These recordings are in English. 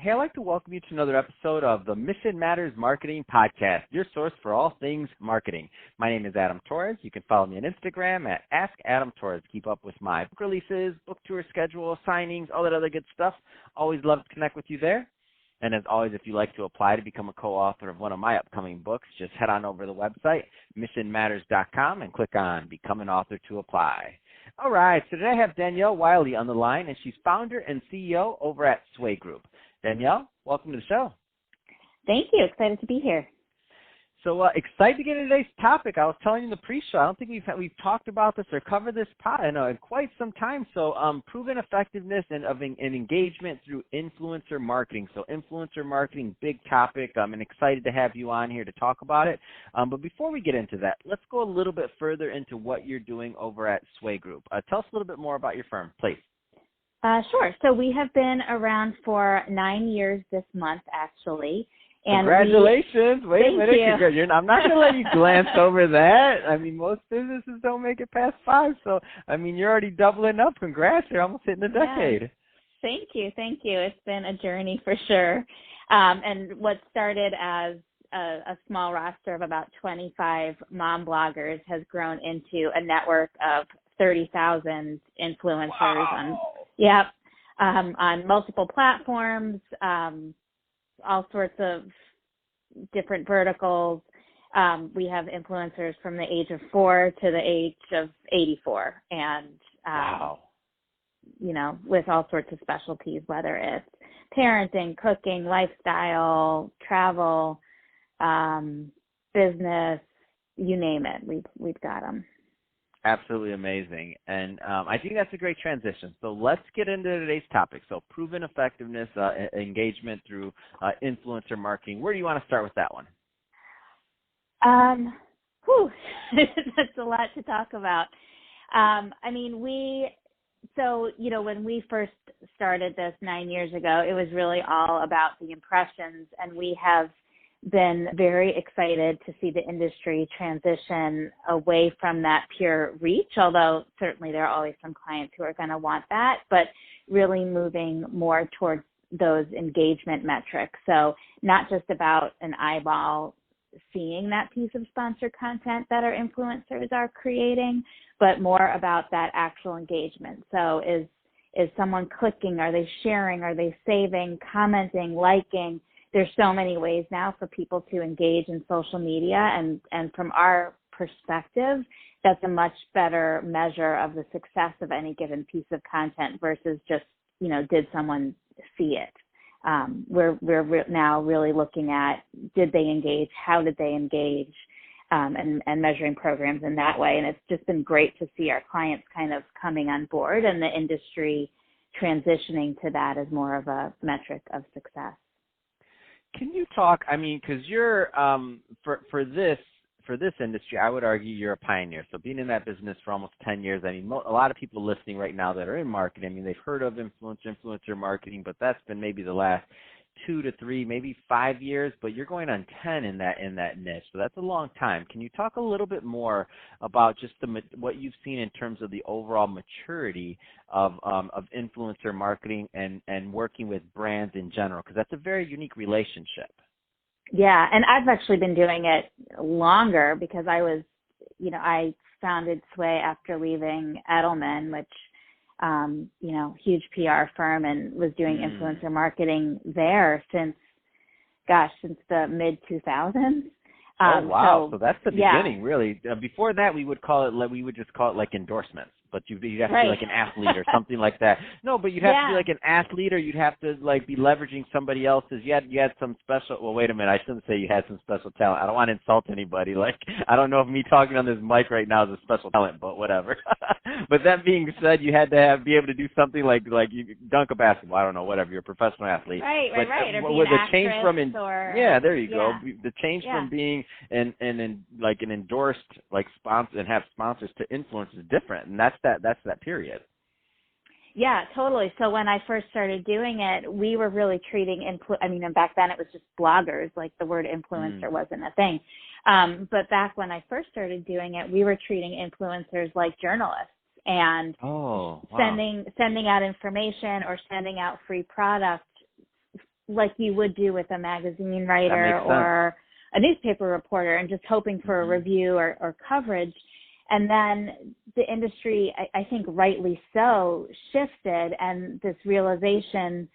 Hey, I'd like to welcome you to another episode of the Mission Matters Marketing Podcast, your source for all things marketing. My name is Adam Torres. You can follow me on Instagram at AskAdamTorres. Keep up with my book releases, book tour schedule, signings, all that other good stuff. Always love to connect with you there. And as always, if you'd like to apply to become a co-author of one of my upcoming books, just head on over to the website, missionmatters.com, and click on Become an Author to apply. All right, so today I have Danielle Wiley on the line, and she's founder and CEO over at Sway Group. Danielle, welcome to the show. Thank you. Excited to be here. So excited to get into today's topic. I was telling you in the pre-show, I don't think we've talked about this or covered this in quite some time. So proven effectiveness and engagement through influencer marketing. So influencer marketing, big topic. I'm excited to have you on here to talk about it. But before we get into that, let's go a little bit further into what you're doing over at Sway Group. Tell us a little bit more about your firm, please. Sure. So we have been around for 9 years this month, actually. And congratulations. Wait a minute. You. I'm not going to let you glance over that. I mean, most businesses don't make it past 5. So, I mean, you're already doubling up. Congrats. You're almost hitting a decade. Thank you. It's been a journey for sure. And what started as a small roster of about 25 mom bloggers has grown into a network of 30,000 influencers. Wow. On multiple platforms, all sorts of different verticals. We have influencers from the age of 4 to the age of 84, and wow. With all sorts of specialties, whether it's parenting, cooking, lifestyle, travel, business, you name it. We've got them. Absolutely amazing. And I think that's a great transition. So let's get into today's topic. So proven effectiveness, engagement through influencer marketing. Where do you want to start with that one? That's a lot to talk about. When we first started this 9 years ago, it was really all about the impressions, and we have been very excited to see the industry transition away from that pure reach, although certainly there are always some clients who are going to want that, but really moving more towards those engagement metrics. So not just about an eyeball seeing that piece of sponsored content that our influencers are creating, but more about that actual engagement. So is someone clicking? Are they sharing? Are they saving, commenting, liking? There's so many ways now for people to engage in social media, and from our perspective, that's a much better measure of the success of any given piece of content versus just, did someone see it? We're now really looking at, did they engage? How did they engage? And measuring programs in that way. And it's just been great to see our clients kind of coming on board and the industry transitioning to that as more of a metric of success. Can you talk, because you're, for this industry, I would argue you're a pioneer. So being in that business for almost 10 years, a lot of people listening right now that are in marketing, they've heard of influencer marketing, but that's been maybe the last 2 to 3, maybe 5 years, but you're going on 10 in that niche. So that's a long time. Can you talk a little bit more about just what you've seen in terms of the overall maturity of influencer marketing and working with brands in general? Because that's a very unique relationship. Yeah, and I've actually been doing it longer because I founded Sway after leaving Edelman, which huge PR firm, and was doing influencer marketing there since the mid 2000s. Oh wow! So that's the beginning, really. Before that, we would just call it like endorsements. But you'd have to be like an athlete or something like that. No, but you'd have to be like an athlete, or you'd have to be leveraging somebody else's. You had some special. Well, wait a minute. I shouldn't say you had some special talent. I don't want to insult anybody. I don't know if me talking on this mic right now is a special talent, but whatever. But that being said, you had to be able to do something like you dunk a basketball. I don't know, whatever. You're a professional athlete. Right. Or with be an the change from there you go. The change from being an endorsed sponsor and have sponsors to influence is different, and that's that period. Yeah, totally. So when I first started doing it, we were really treating and back then it was just bloggers, like the word influencer wasn't a thing. But back when I first started doing it, we were treating influencers like journalists and sending out information or sending out free product like you would do with a magazine writer or a newspaper reporter, and just hoping for a review or coverage. And then the industry, I think rightly so, shifted, and this realization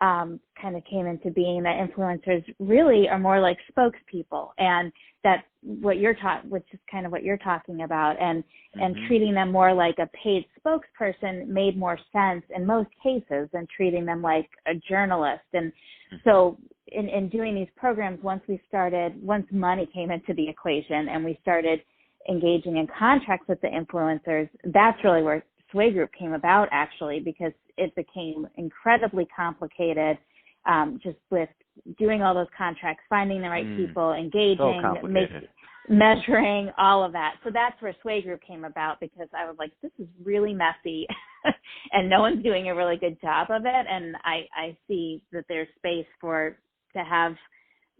kind of came into being that influencers really are more like spokespeople, and that which is kind of what you're talking about, and treating them more like a paid spokesperson made more sense in most cases than treating them like a journalist. And so in doing these programs, once money came into the equation and we started engaging in contracts with the influencers, that's really where Sway Group came about, actually, because it became incredibly complicated, just with doing all those contracts, finding the right people, engaging, measuring, all of that. So that's where Sway Group came about, because I was like, this is really messy and no one's doing a really good job of it. And I see that there's space to have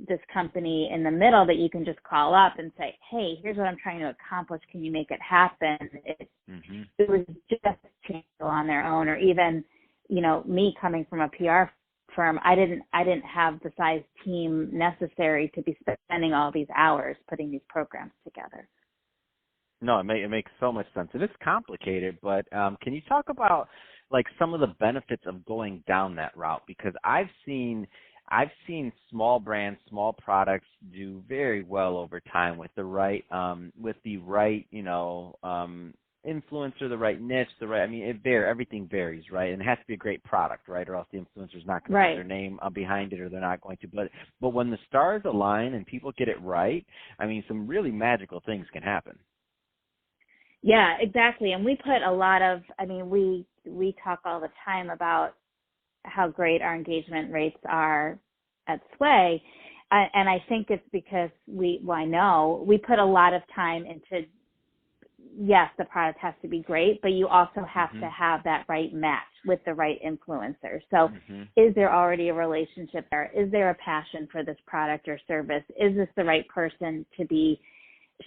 this company in the middle that you can just call up and say, hey, here's what I'm trying to accomplish. Can you make it happen? It was just on their own, or even, me coming from a PR firm, I didn't have the size team necessary to be spending all these hours putting these programs together. No, it makes so much sense. It is complicated, but can you talk about like some of the benefits of going down that route? Because I've seen small brands, small products do very well over time with the right, influencer, the right niche, everything varies, right? And it has to be a great product, right? Or else the influencer's not going to put their name behind it, or they're not going to. But when the stars align and people get it right, some really magical things can happen. Yeah, exactly. And we put a lot of, we talk all the time about how great our engagement rates are at Sway. And I think it's because we put a lot of time into, yes, the product has to be great, but you also have to have that right match with the right influencer. So is there already a relationship there? Is there a passion for this product or service? Is this the right person to be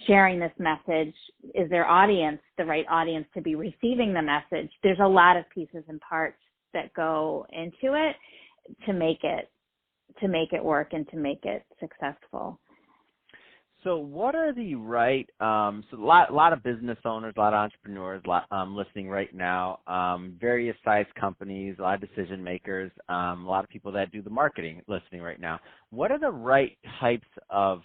sharing this message? Is their audience the right audience to be receiving the message? There's a lot of pieces and parts that go into it to make it work and to make it successful. So what are the right, so a lot of business owners, a lot of entrepreneurs listening right now, various size companies, a lot of decision makers, a lot of people that do the marketing listening right now. What are the right types of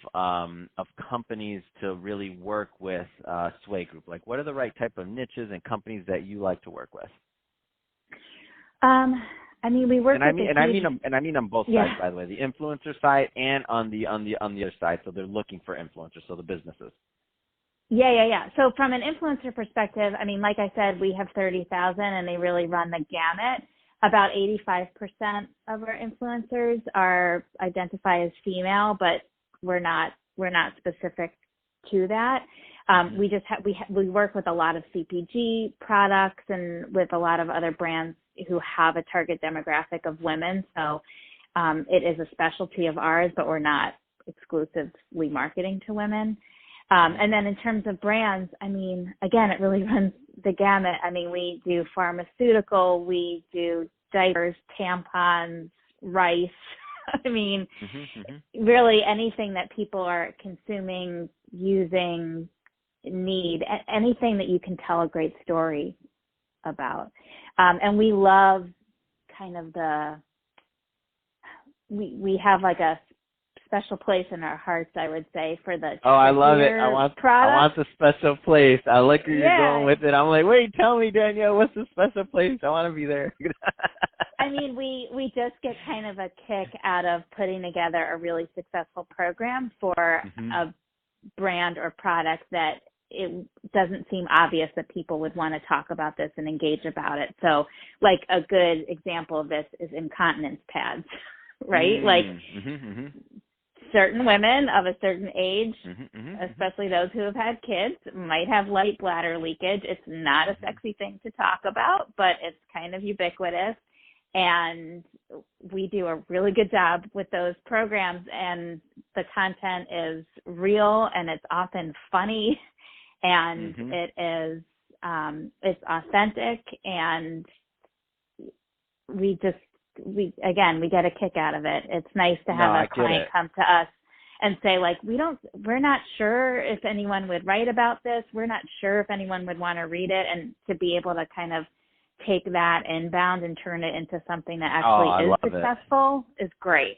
companies to really work with Sway Group? Like, what are the right type of niches and companies that you like to work with? We work I mean on both sides, by the way, the influencer side and on the other side. So they're looking for influencers, so the businesses. Yeah. So from an influencer perspective, like I said, we have 30,000, and they really run the gamut. About 85% of our influencers identify as female, but we're not specific to that. We work with a lot of CPG products and with a lot of other brands who have a target demographic of women. So it is a specialty of ours, but we're not exclusively marketing to women. And then in terms of brands, again, it really runs the gamut. We do pharmaceutical, we do diapers, tampons, rice. Really anything that people are consuming, using, need, anything that you can tell a great story about. And we love kind of we have like a special place in our hearts, I would say, for the I love it. I want the special place. I like where you're going with it. I'm like, wait, tell me, Danielle, what's the special place? I want to be there. We just get kind of a kick out of putting together a really successful program for a brand or product that it doesn't seem obvious that people would want to talk about this and engage about it. So like a good example of this is incontinence pads, right? Certain women of a certain age, especially those who have had kids, might have light bladder leakage. It's not a sexy thing to talk about, but it's kind of ubiquitous. And we do a really good job with those programs, and the content is real and it's often funny, and it is it's authentic, and we we get a kick out of it. It's nice to have a client come to us and say, like, we're not sure if anyone would write about this. We're not sure if anyone would want to read it, and to be able to kind of take that inbound and turn it into something that actually is successful is great.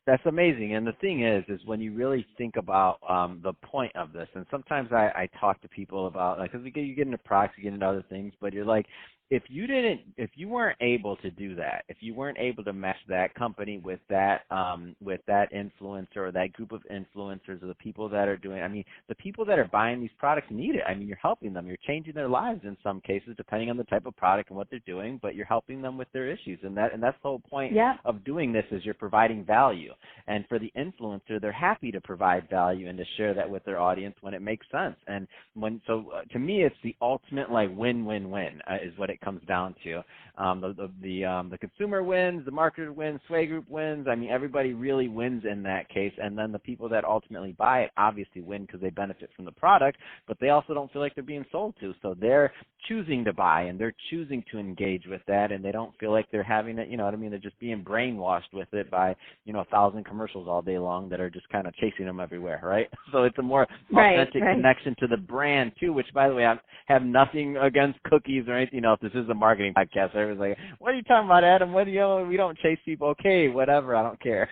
That's amazing. And the thing is when you really think about the point of this, and sometimes I talk to people about, like, because you get into products, you get into other things, but you're like, if you weren't able to do that, if you weren't able to match that company with that influencer or that group of influencers or the people that are doing, I mean, the people that are buying these products need it. I mean, you're helping them. You're changing their lives in some cases, depending on the type of product and what they're doing, but you're helping them with their issues. And that's the whole point of doing this, is you're providing value. And for the influencer, they're happy to provide value and to share that with their audience when it makes sense. And to me, it's the ultimate, like, win-win-win is what it comes down to. The consumer wins, the marketer wins, Sway Group wins. I mean, everybody really wins in that case. And then the people that ultimately buy it obviously win because they benefit from the product, but they also don't feel like they're being sold to. So they're choosing to buy and they're choosing to engage with that, and they don't feel like they're having it, you know what I mean? They're just being brainwashed with it by, 1,000 commercials all day long that are just kind of chasing them everywhere, right? So it's a more authentic connection to the brand too, which, by the way, I have nothing against cookies or anything else. This is a marketing podcast. I was like, what are you talking about, Adam? We don't chase people. Okay, whatever. I don't care.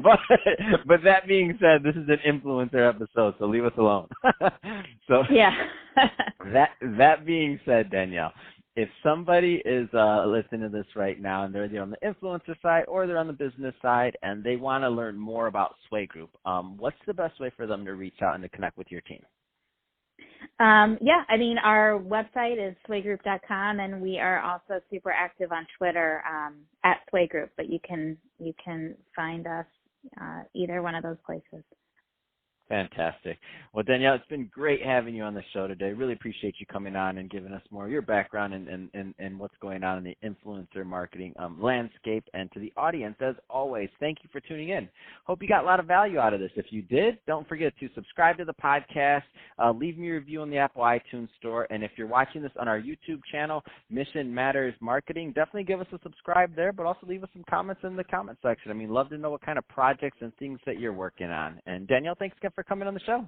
but that being said, this is an influencer episode, so leave us alone. So that being said, Danielle, if somebody is listening to this right now and they're either on the influencer side or they're on the business side and they want to learn more about Sway Group, what's the best way for them to reach out and to connect with your team? I mean, our website is swaygroup.com, and we are also super active on Twitter at Sway Group, but you can find us either one of those places. Fantastic. Well, Danielle, it's been great having you on the show today. Really appreciate you coming on and giving us more of your background and what's going on in the influencer marketing landscape. And to the audience, as always, thank you for tuning in. Hope you got a lot of value out of this. If you did, don't forget to subscribe to the podcast, leave me a review on the Apple iTunes Store, and if you're watching this on our YouTube channel, Mission Matters Marketing, definitely give us a subscribe there, but also leave us some comments in the comment section. I mean, love to know what kind of projects and things that you're working on. And Danielle, thanks again for coming on the show.